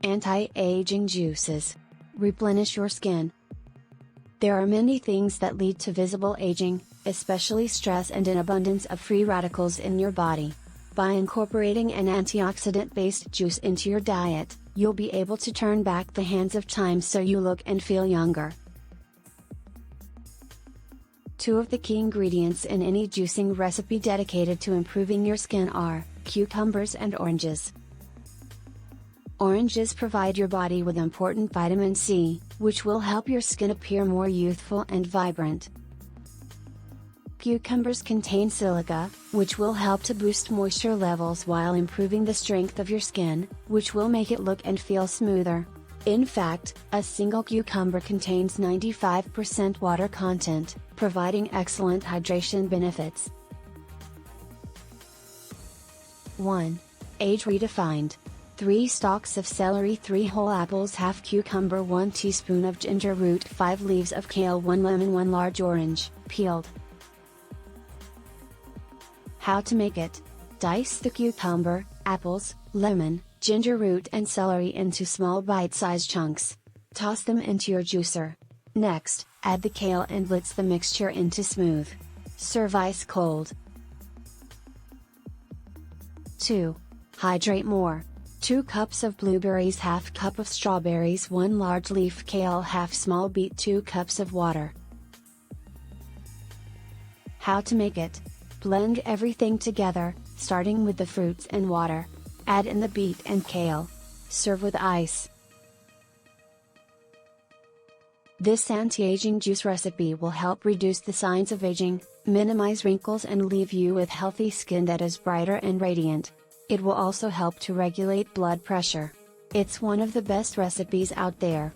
Anti-aging juices. Replenish your skin. There are many things that lead to visible aging, especially stress and an abundance of free radicals in your body. By incorporating an antioxidant-based juice into your diet, you'll be able to turn back the hands of time so you look and feel younger. 2 of the key ingredients in any juicing recipe dedicated to improving your skin are cucumbers and oranges. Oranges provide your body with important vitamin C, which will help your skin appear more youthful and vibrant. Cucumbers contain silica, which will help to boost moisture levels while improving the strength of your skin, which will make it look and feel smoother. In fact, a single cucumber contains 95% water content, providing excellent hydration benefits. 1. Age redefined. 3 stalks of celery, 3 whole apples, half cucumber, 1 teaspoon of ginger root, 5 leaves of kale, 1 lemon, 1 large orange, peeled. How to make it. Dice the cucumber, apples, lemon, ginger root and celery into small bite-sized chunks. Toss them into your juicer. Next, add the kale and blitz the mixture into smooth. Serve ice cold. 2. Hydrate more. 2 cups of blueberries, half cup of strawberries, 1 large leaf kale, half small beet, 2 cups of water. How to make it. Blend everything together, starting with the fruits and water. Add in the beet and kale. Serve with ice. This anti-aging juice recipe will help reduce the signs of aging, minimize wrinkles and leave you with healthy skin that is brighter and radiant. It will also help to regulate blood pressure. It's one of the best recipes out there.